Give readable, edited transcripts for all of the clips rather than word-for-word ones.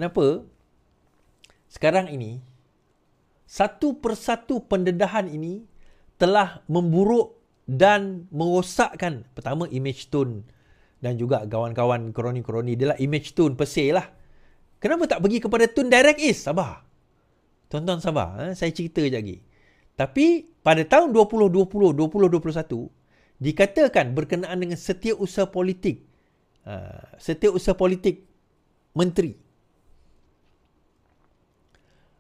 Kenapa? Sekarang ini, satu persatu pendedahan ini telah memburuk dan merosakkan pertama image tone dan juga kawan-kawan kroni-kroni dia lah image tone pesih lah. Kenapa tak pergi kepada tone direct is? Sabar. Tonton sabar. Saya cerita sekejap lagi. Tapi pada tahun 2020-2021 dikatakan berkenaan dengan setiausaha politik. Setiausaha politik menteri.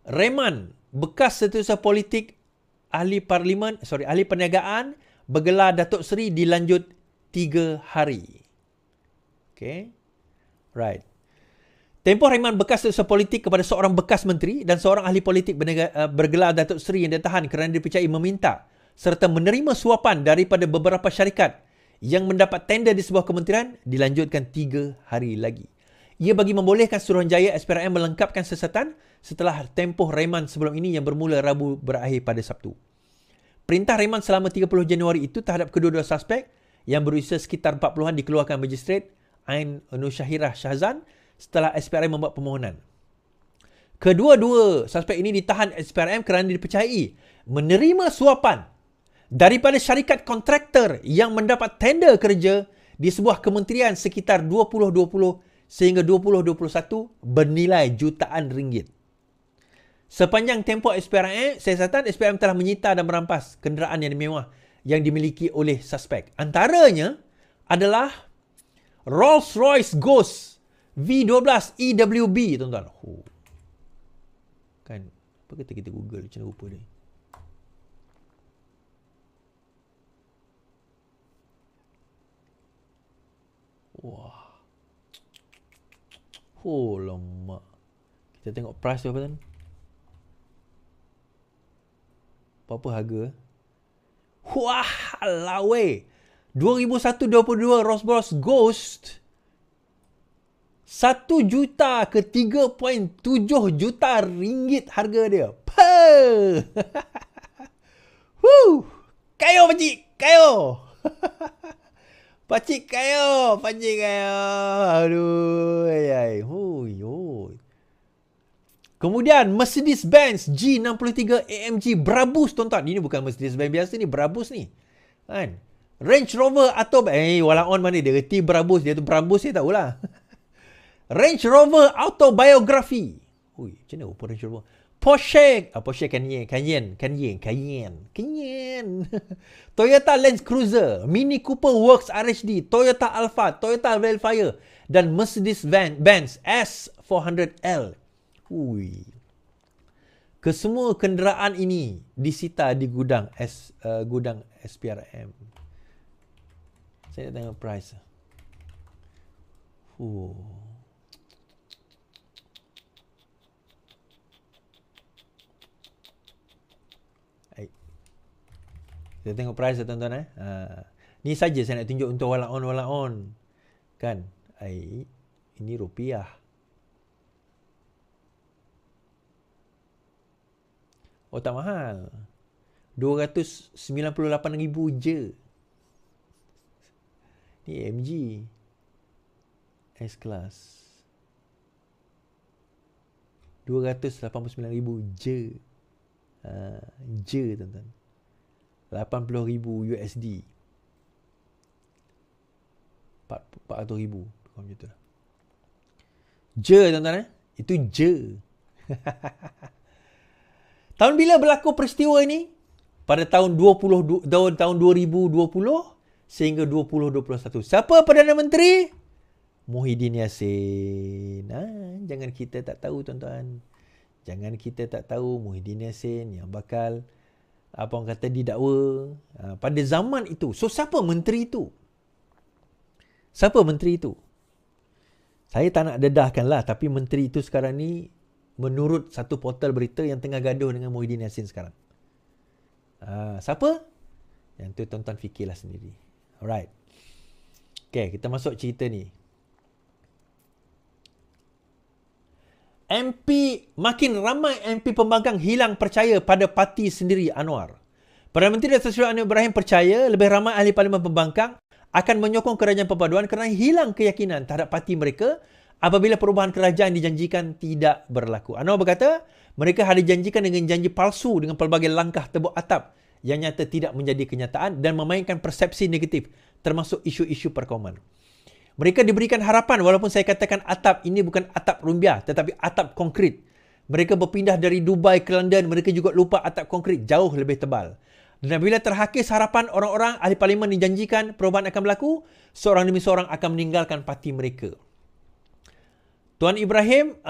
Reman, bekas setiausaha politik ahli perniagaan bergelar Datuk Seri dilanjut 3 hari. Okay. Right. Tempoh reman bekas setiausaha politik kepada seorang bekas menteri dan seorang ahli politik bergelar Datuk Seri yang ditahan kerana dipercayai meminta serta menerima suapan daripada beberapa syarikat yang mendapat tender di sebuah kementerian dilanjutkan 3 hari lagi. Ia bagi membolehkan Suruhanjaya SPRM melengkapkan siasatan setelah tempoh reman sebelum ini yang bermula Rabu berakhir pada Sabtu. Perintah reman selama 30 Januari itu terhadap kedua-dua suspek yang berusia sekitar 40-an dikeluarkan Magistrate Ain Nusyahirah Shahzan setelah SPRM membuat permohonan. Kedua-dua suspek ini ditahan SPRM kerana dipercayai menerima suapan daripada syarikat kontraktor yang mendapat tender kerja di sebuah kementerian sekitar 2020 sehingga 2021 bernilai jutaan ringgit. Sepanjang tempoh siasatan, SPRM telah menyita dan merampas kenderaan yang mewah yang dimiliki oleh suspek. Antaranya adalah Rolls-Royce Ghost V12 EWB, tuan-tuan. Kan, apa kata kita Google macam rupa dia. Wah. Oh, lama. Kita tengok price dia apa tuan? Apa harga? Wah, lawe. 2001-22 Rolls-Royce Ghost 1 juta ke 3.7 juta ringgit harga dia. Kayo pakcik, kayo. Pakcik kayo, pakcik kayo. Aduh, ayai. Kemudian Mercedes-Benz G63 AMG Brabus, tuan-tuan. Ini bukan Mercedes-Benz biasa ni, Brabus ni. Kan? Range Rover atau walang on mana dia reti Brabus, dia tu Brabus saya tahulah. Range Rover Autobiography. Macam mana rupa Range Rover? Porsche Cayenne. Toyota Land Cruiser, Mini Cooper Works RHD, Toyota Alphard, Toyota Velfire dan Mercedes-Benz S400L. Kesemua kenderaan ini disita di gudang SPRM. Saya nak tengok price. Kita tengok price tuan-tuan. Ni saja saya nak tunjuk untuk wala on. Kan? Ini rupiah. Oh, tak mahal. 298,000 je. Ni AMG S-Class. 289,000 je. Je, tuan-tuan. 80,000 USD. 400,000. Macam tu lah. Je, tuan-tuan. Itu je. Tahun bila berlaku peristiwa ini? Pada tahun 2020 sehingga 2021. Siapa Perdana Menteri? Muhyiddin Yassin. Jangan kita tak tahu, tuan-tuan. Jangan kita tak tahu Muhyiddin Yassin yang bakal orang kata didakwa pada zaman itu. So, siapa menteri itu? Siapa menteri itu? Saya tak nak dedahkan lah, tapi menteri itu sekarang ni menurut satu portal berita yang tengah gaduh dengan Muhyiddin Yassin sekarang. Siapa? Yang tu tuan-tuan fikirlah sendiri. Alright. Okay, kita masuk cerita ni. Makin ramai MP pembangkang hilang percaya pada parti sendiri Anwar. Perdana Menteri Datuk Seri Anwar Ibrahim percaya lebih ramai ahli parlimen pembangkang akan menyokong kerajaan perpaduan kerana hilang keyakinan terhadap parti mereka apabila perubahan kerajaan dijanjikan tidak berlaku. Anwar berkata, mereka ada janjikan dengan janji palsu dengan pelbagai langkah tebuk atap yang nyata tidak menjadi kenyataan dan memainkan persepsi negatif termasuk isu-isu perkauman. Mereka diberikan harapan walaupun saya katakan atap ini bukan atap rumbia tetapi atap konkrit. Mereka berpindah dari Dubai ke London, mereka juga lupa atap konkrit jauh lebih tebal. Dan apabila terhakis harapan orang-orang, ahli parlimen dijanjikan perubahan akan berlaku, seorang demi seorang akan meninggalkan parti mereka. Tuan Ibrahim,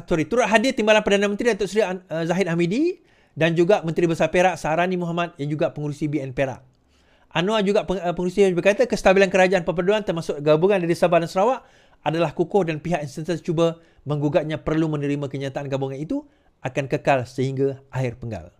turut hadir Timbalan Perdana Menteri Datuk Seri Zahid Hamidi dan juga Menteri Besar Perak Saharani Muhammad yang juga pengurusi BN Perak. Anwar juga pengurusi berkata kestabilan kerajaan perpaduan termasuk gabungan dari Sabah dan Sarawak adalah kukuh dan pihak yang sentiasa cuba menggugatnya perlu menerima kenyataan gabungan itu akan kekal sehingga akhir penggal.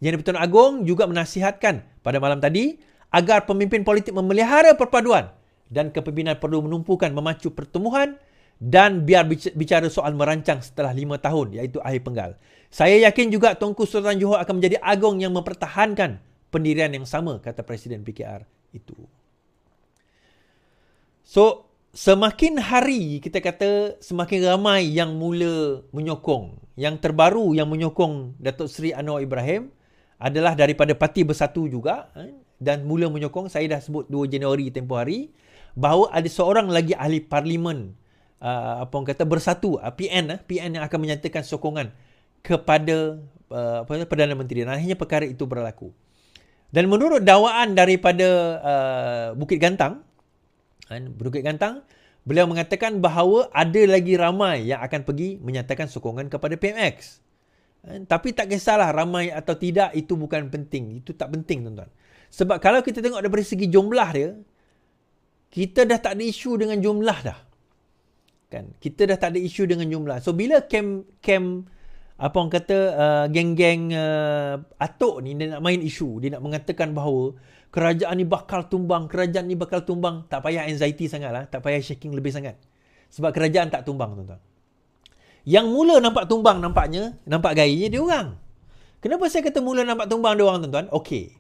Yang di-Pertuan Agong juga menasihatkan pada malam tadi agar pemimpin politik memelihara perpaduan dan kepimpinan perlu menumpukan memacu pertemuan dan biar bicara soal merancang setelah 5 tahun iaitu akhir penggal. Saya yakin juga Tunku Sultan Johor akan menjadi agong yang mempertahankan pendirian yang sama, kata Presiden PKR itu. So, semakin hari kita kata semakin ramai yang mula menyokong. Yang terbaru yang menyokong Datuk Seri Anwar Ibrahim adalah daripada Parti Bersatu juga dan mula menyokong, saya dah sebut 2 Januari tempoh hari, bahawa ada seorang lagi ahli parlimen Bersatu, PN yang akan menyatakan sokongan kepada Perdana Menteri. Dan akhirnya perkara itu berlaku. Dan menurut dakwaan daripada Bukit Gantang, beliau mengatakan bahawa ada lagi ramai yang akan pergi menyatakan sokongan kepada PMX. Tapi tak kisahlah ramai atau tidak, itu bukan penting. Itu tak penting, tuan-tuan. Sebab kalau kita tengok dari segi jumlah dia, kita dah tak ada isu dengan jumlah dah. Kan? Kita dah tak ada isu dengan jumlah. So, bila geng-geng atuk ni dia nak main isu, dia nak mengatakan bahawa kerajaan ni bakal tumbang, tak payah anxiety sangatlah, tak payah shaking lebih sangat. Sebab kerajaan tak tumbang, tuan-tuan. Yang mula nampak tumbang nampak gayanya dia orang. Kenapa saya kata mula nampak tumbang dia orang, tuan-tuan? Okey.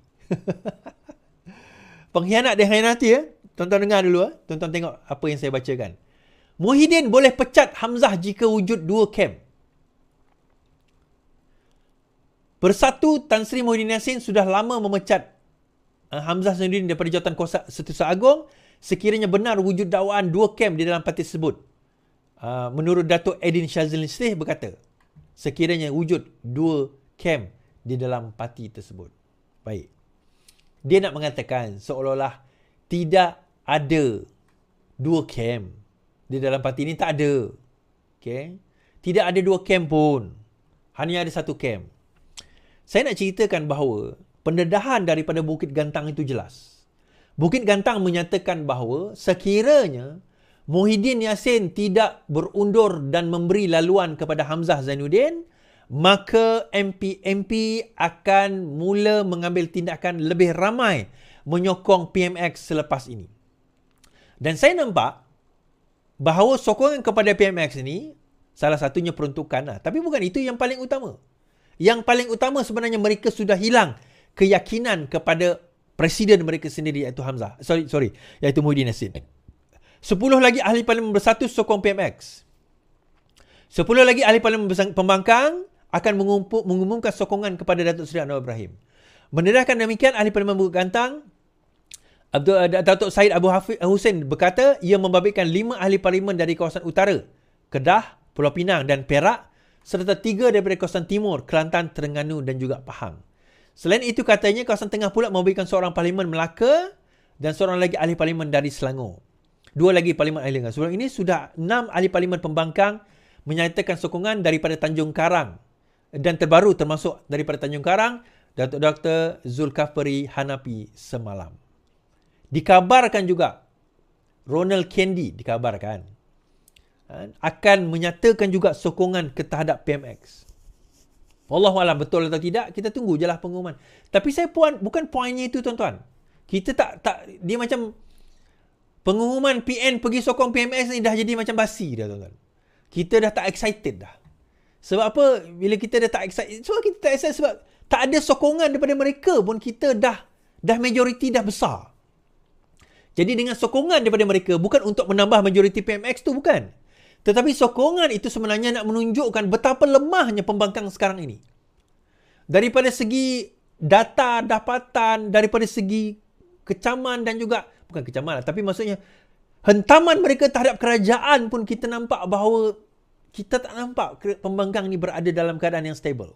Pengkhianat dia hianati ya. Tuan-tuan dengar dulu tuan-tuan tengok apa yang saya bacakan. Muhyiddin boleh pecat Hamzah jika wujud 2 kem. Bersatu Tan Sri Muhyiddin Yassin sudah lama memecat Hamzah Zainuddin daripada jawatan kuasa Setiausaha Agong sekiranya benar wujud dakwaan 2 kem di dalam parti tersebut. Menurut Datuk Edin Shazlin Istih berkata, sekiranya wujud 2 kem di dalam parti tersebut. Baik. Dia nak mengatakan seolah-olah tidak ada 2 kem. Di dalam parti ini tak ada. Okay? Tidak ada 2 kem pun. Hanya ada 1 kem. Saya nak ceritakan bahawa pendedahan daripada Bukit Gantang itu jelas. Bukit Gantang menyatakan bahawa sekiranya Muhyiddin Yassin tidak berundur dan memberi laluan kepada Hamzah Zainuddin, maka MP akan mula mengambil tindakan lebih ramai menyokong PMX selepas ini. Dan saya nampak bahawa sokongan kepada PMX ini salah satunya peruntukan. Tapi bukan itu yang paling utama. Yang paling utama sebenarnya mereka sudah hilang keyakinan kepada presiden mereka sendiri iaitu Hamzah. Iaitu Muhyiddin Yassin. 10 lagi ahli parlimen bersatu sokong PMX. 10 lagi ahli parlimen pembangkang akan mengumumkan sokongan kepada Datuk Seri Anwar Ibrahim. Mendedahkan demikian, ahli parlimen Bukit Gantang Datuk Syed Abu Hussein berkata ia membabitkan 5 ahli parlimen dari kawasan utara, Kedah, Pulau Pinang dan Perak serta 3 daripada kawasan timur, Kelantan, Terengganu dan juga Pahang. Selain itu katanya kawasan tengah pula membabitkan seorang parlimen Melaka dan seorang lagi ahli parlimen dari Selangor. 2 lagi parlimen ahli Selangor. Sebelum ini sudah 6 ahli parlimen pembangkang menyatakan sokongan daripada Tanjung Karang dan terbaru termasuk daripada Tanjung Karang Datuk Dr. Zulkafli Hanafi semalam. Dikabarkan juga Ronald Kendi akan menyatakan juga sokongan terhadap PMX. Wallahualam betul atau tidak, kita tunggu je lah pengumuman. Tapi saya bukan poinnya itu, tuan-tuan. Kita tak dia macam pengumuman PN pergi sokong PMX ni dah jadi macam basi dah, tuan-tuan. Kita dah tak excited dah. Sebab apa? Bila kita dah tak excited, sebab kita tak excited sebab tak ada sokongan daripada mereka pun kita dah majoriti dah besar. Jadi dengan sokongan daripada mereka bukan untuk menambah majoriti PMX tu, bukan. Tetapi sokongan itu sebenarnya nak menunjukkan betapa lemahnya pembangkang sekarang ini. Daripada segi data, dapatan, daripada segi kecaman dan juga, bukan kecaman, tapi maksudnya hentaman mereka terhadap kerajaan pun kita nampak bahawa kita tak nampak pembangkang ni berada dalam keadaan yang stable.